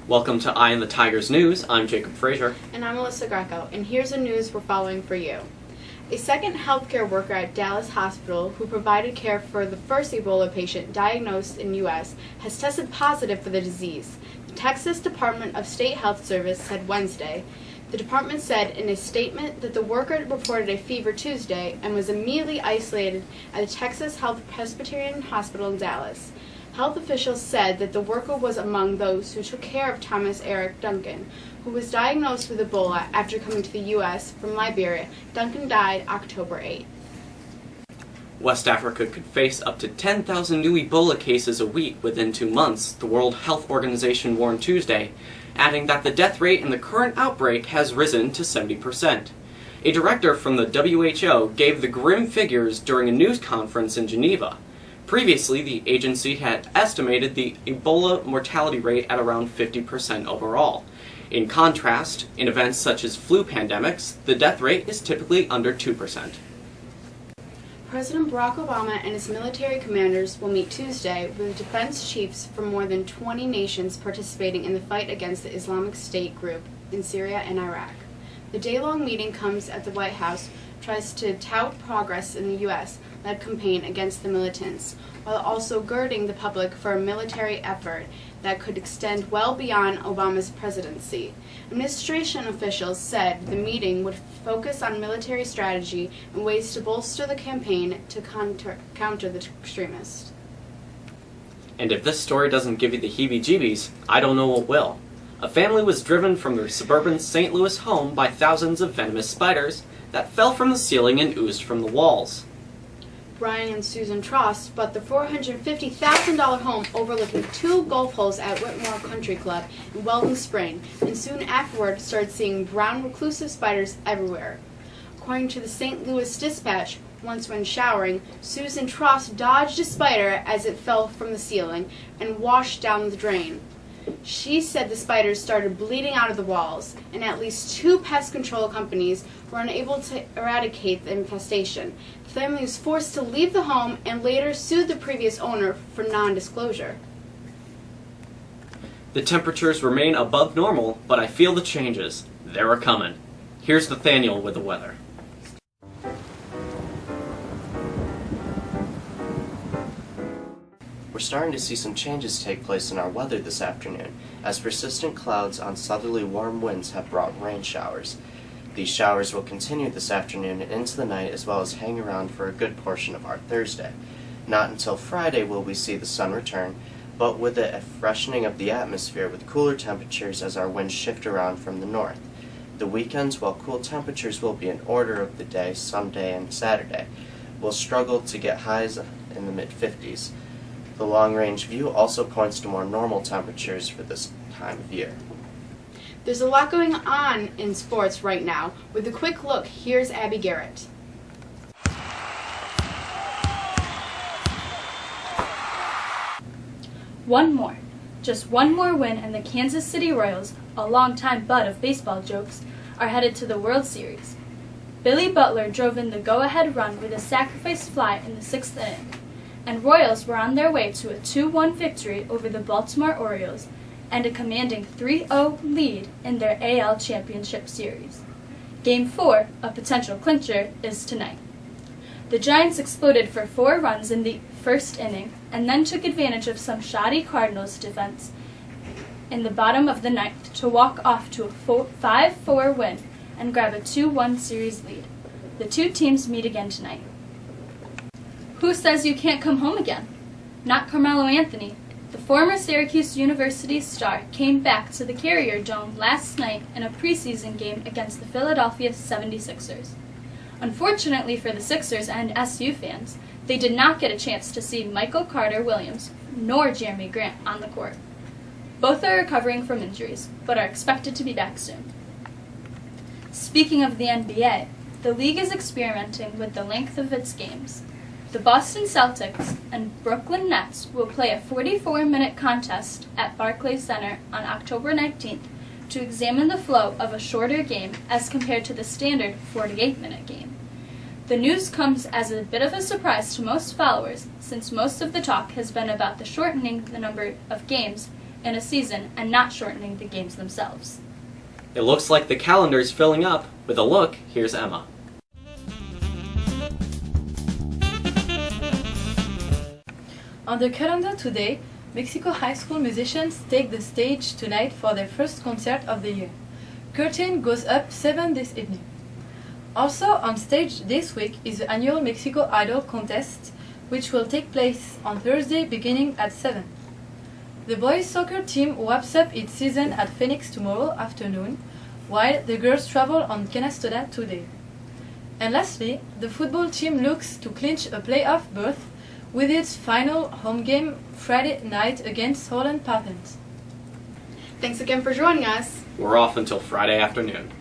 Welcome to Eye on the Tigers News. I'm Jacob Frazier. And I'm Melissa Greco, and here's the news we're following for you. A second healthcare worker at Dallas Hospital who provided care for the first Ebola patient diagnosed in U.S. has tested positive for the disease. The Texas Department of State Health Service said Wednesday. The department said in a statement that the worker reported a fever Tuesday and was immediately isolated at the Texas Health Presbyterian Hospital in Dallas. Health officials said that the worker was among those who took care of Thomas Eric Duncan, who was diagnosed with Ebola after coming to the U.S. from Liberia. Duncan died October 8th. West Africa could face up to 10,000 new Ebola cases a week within 2 months, the World Health Organization warned Tuesday, adding that the death rate in the current outbreak has risen to 70%. A director from the WHO gave the grim figures during a news conference in Geneva. Previously, the agency had estimated the Ebola mortality rate at around 50% overall. In contrast, in events such as flu pandemics, the death rate is typically under 2%. President Barack Obama and his military commanders will meet Tuesday with defense chiefs from more than 20 nations participating in the fight against the Islamic State group in Syria and Iraq. The day-long meeting comes as the White House tries to tout progress in the U.S.-led campaign against the militants, while also girding the public for a military effort that could extend well beyond Obama's presidency. Administration officials said the meeting would focus on military strategy and ways to bolster the campaign to counter the extremists. And if this story doesn't give you the heebie-jeebies, I don't know what will. A family was driven from their suburban St. Louis home by thousands of venomous spiders that fell from the ceiling and oozed from the walls. Brian and Susan Trost bought the $450,000 home overlooking 2 golf holes at Whitmore Country Club in Weldon Spring, and soon afterward started seeing brown reclusive spiders everywhere. According to the St. Louis Dispatch, once when showering, Susan Trost dodged a spider as it fell from the ceiling and washed down the drain. She said the spiders started bleeding out of the walls, and at least 2 pest control companies were unable to eradicate the infestation. The family was forced to leave the home and later sued the previous owner for non-disclosure. The temperatures remain above normal, but I feel the changes. They're a-coming. Here's Nathaniel with the weather. We're starting to see some changes take place in our weather this afternoon, as persistent clouds on southerly warm winds have brought rain showers. These showers will continue this afternoon and into the night, as well as hang around for a good portion of our Thursday. Not until Friday will we see the sun return, but with it a freshening of the atmosphere with cooler temperatures as our winds shift around from the north. The weekends, while cool temperatures will be in order of the day, Sunday and Saturday, will struggle to get highs in the mid-50s. The long-range view also points to more normal temperatures for this time of year. There's a lot going on in sports right now. With a quick look, here's Abby Garrett. Just one more win and the Kansas City Royals, a longtime butt of baseball jokes, are headed to the World Series. Billy Butler drove in the go-ahead run with a sacrifice fly in the 6th inning, and Royals were on their way to a 2-1 victory over the Baltimore Orioles and a commanding 3-0 lead in their AL Championship Series. Game 4, a potential clincher, is tonight. The Giants exploded for 4 runs in the first inning and then took advantage of some shoddy Cardinals defense in the bottom of the 9th to walk off to a 5-4 win and grab a 2-1 series lead. The 2 teams meet again tonight. Who says you can't come home again? Not Carmelo Anthony. The former Syracuse University star came back to the Carrier Dome last night in a preseason game against the Philadelphia 76ers. Unfortunately for the Sixers and SU fans, they did not get a chance to see Michael Carter-Williams nor Jeremy Grant on the court. Both are recovering from injuries, but are expected to be back soon. Speaking of the NBA, the league is experimenting with the length of its games. The Boston Celtics and Brooklyn Nets will play a 44-minute contest at Barclays Center on October 19th to examine the flow of a shorter game as compared to the standard 48-minute game. The news comes as a bit of a surprise to most followers, since most of the talk has been about the shortening the number of games in a season and not shortening the games themselves. It looks like the calendar's filling up. With a look, here's Emma. On the calendar today, Mexico high school musicians take the stage tonight for their first concert of the year. Curtain goes up 7 this evening. Also on stage this week is the annual Mexico Idol contest, which will take place on Thursday beginning at 7. The boys soccer team wraps up its season at Phoenix tomorrow afternoon, while the girls travel on Canastota today. And lastly, the football team looks to clinch a playoff berth with its final home game Friday night against Holland Panthers. Thanks again for joining us. We're off until Friday afternoon.